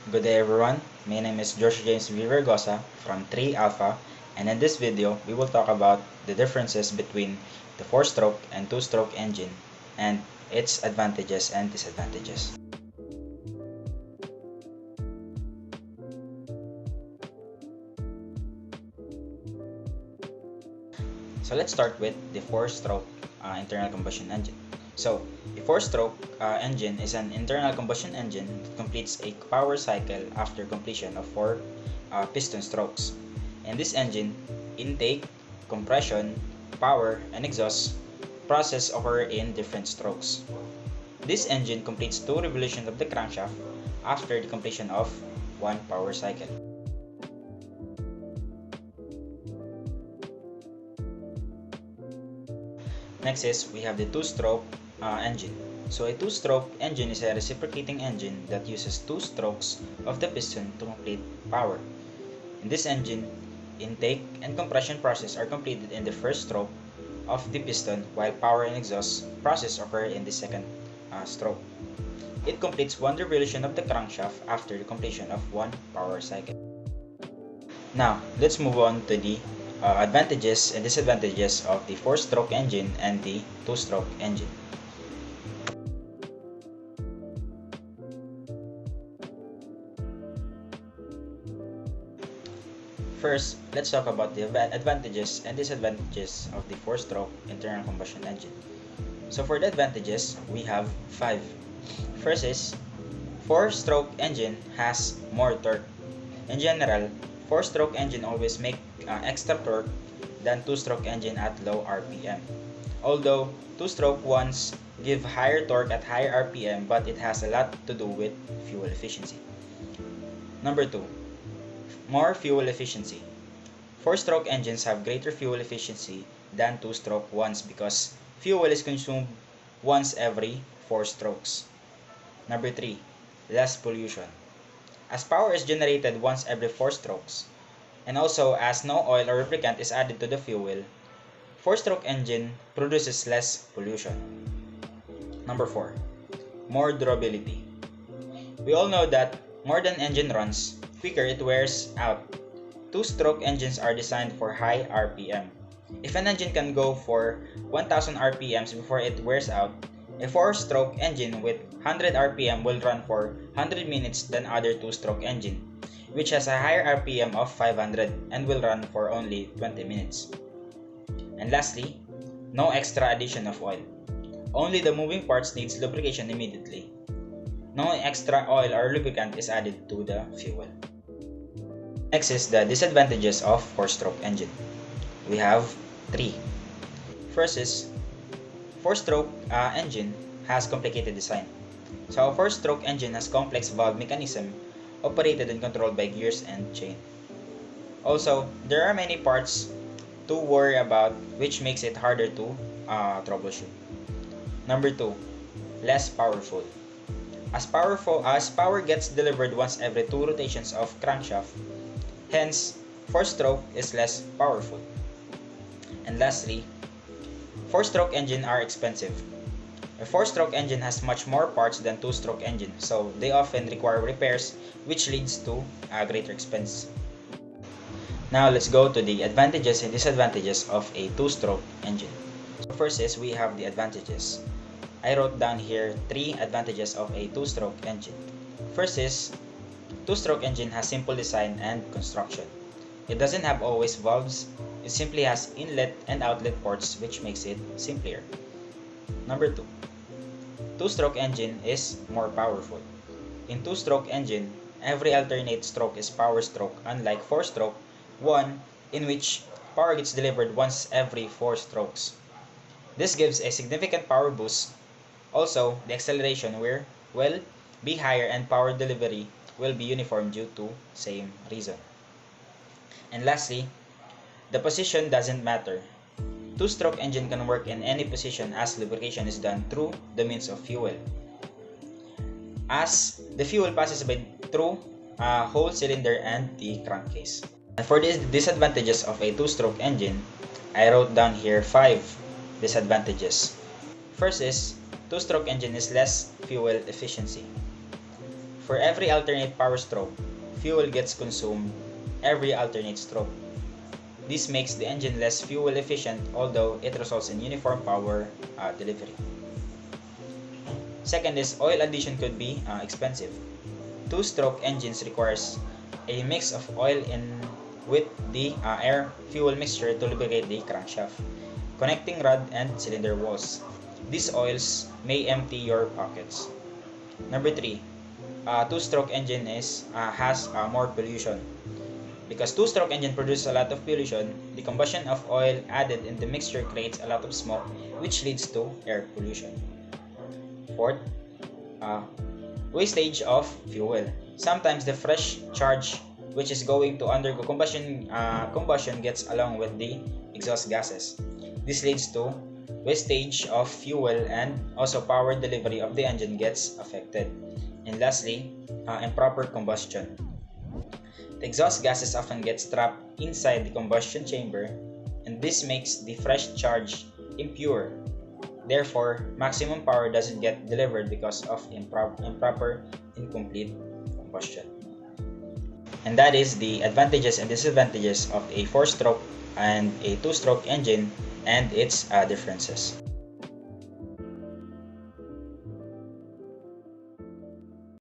Good day everyone, my name is Josh James V. Vergosa from 3 Alpha, and in this video we will talk about the differences between the 4-stroke and 2-stroke engine and its advantages and disadvantages. So let's start with the 4-stroke internal combustion engine. So the 4-stroke engine is an internal combustion engine that completes a power cycle after completion of 4 piston strokes. In this engine, intake, compression, power, and exhaust process occur in different strokes. This engine completes 2 revolutions of the crankshaft after the completion of 1 power cycle. Next is we have the 2-stroke engine. So a 2-stroke engine is a reciprocating engine that uses 2 strokes of the piston to complete power. In this engine, intake and compression process are completed in the first stroke of the piston, while power and exhaust process occur in the second stroke. It completes 1 revolution of the crankshaft after the completion of 1 power cycle. Now, let's move on to the advantages and disadvantages of the 4-stroke engine and the 2-stroke engine. First, let's talk about the advantages and disadvantages of the 4-stroke internal combustion engine. So for the advantages, we have 5. First is, 4-stroke engine has more torque. In general, 4-stroke engine always make extra torque than 2-stroke engine at low RPM. Although 2-stroke ones give higher torque at higher RPM, but it has a lot to do with fuel efficiency. Number 2, more fuel efficiency. 4-stroke engines have greater fuel efficiency than 2-stroke ones because fuel is consumed once every 4 strokes. Number 3, less pollution. As power is generated once every 4 strokes, and also as no oil or lubricant is added to the fuel, 4-stroke engine produces less pollution. Number 4, more durability. We all know that more than engine runs, quicker it wears out. 2-stroke engines are designed for high RPM. If an engine can go for 1000 RPMs before it wears out, a 4-stroke engine with 100 RPM will run for 100 minutes than other 2-stroke engine, which has a higher RPM of 500 and will run for only 20 minutes. And lastly, no extra addition of oil. Only the moving parts needs lubrication immediately. No extra oil or lubricant is added to the fuel. Next is the disadvantages of 4-stroke engine. We have 3. First is, 4-stroke engine has complicated design. So a 4-stroke engine has complex valve mechanism operated and controlled by gears and chain. Also, there are many parts to worry about, which makes it harder to troubleshoot. Number 2, less powerful. As power gets delivered once every 2 rotations of crankshaft, hence 4-stroke is less powerful. And lastly, 4-stroke engine are expensive. A 4-stroke engine has much more parts than 2-stroke engine, so they often require repairs, which leads to greater expense. Now let's go to the advantages and disadvantages of a 2-stroke engine. So first is we have the advantages. I wrote down here 3 advantages of a 2-stroke engine. First is, 2-stroke engine has simple design and construction. It doesn't have always valves, it simply has inlet and outlet ports, which makes it simpler. Number 2, 2-stroke engine is more powerful. In 2-stroke engine, every alternate stroke is power stroke, unlike 4-stroke one, in which power gets delivered once every 4 strokes. This gives a significant power boost. Also, the acceleration will be higher and power delivery will be uniform due to same reason. And lastly, the position doesn't matter. 2-stroke engine can work in any position as lubrication is done through the means of fuel. As the fuel passes through a whole cylinder and the crankcase. And for the disadvantages of a 2-stroke engine, I wrote down here 5 disadvantages. First is, 2-stroke engine is less fuel efficiency. For every alternate power stroke, fuel gets consumed every alternate stroke. This makes the engine less fuel efficient, although it results in uniform power delivery. Second is oil addition could be expensive. Two-stroke engines requires a mix of oil with the air-fuel mixture to lubricate the crankshaft, connecting rod and cylinder walls. These oils may empty your pockets. Number 3, two-stroke engine has more pollution. Because two-stroke engine produces a lot of pollution, the combustion of oil added in the mixture creates a lot of smoke, which leads to air pollution. Fourth, wastage of fuel. Sometimes the fresh charge which is going to undergo combustion gets along with the exhaust gases. This leads to wastage of fuel, and also power delivery of the engine gets affected. And lastly, improper combustion. The exhaust gases often get trapped inside the combustion chamber, and this makes the fresh charge impure. Therefore, maximum power doesn't get delivered because of improper, incomplete combustion. And that is the advantages and disadvantages of a 4-stroke and a 2-stroke engine and its differences.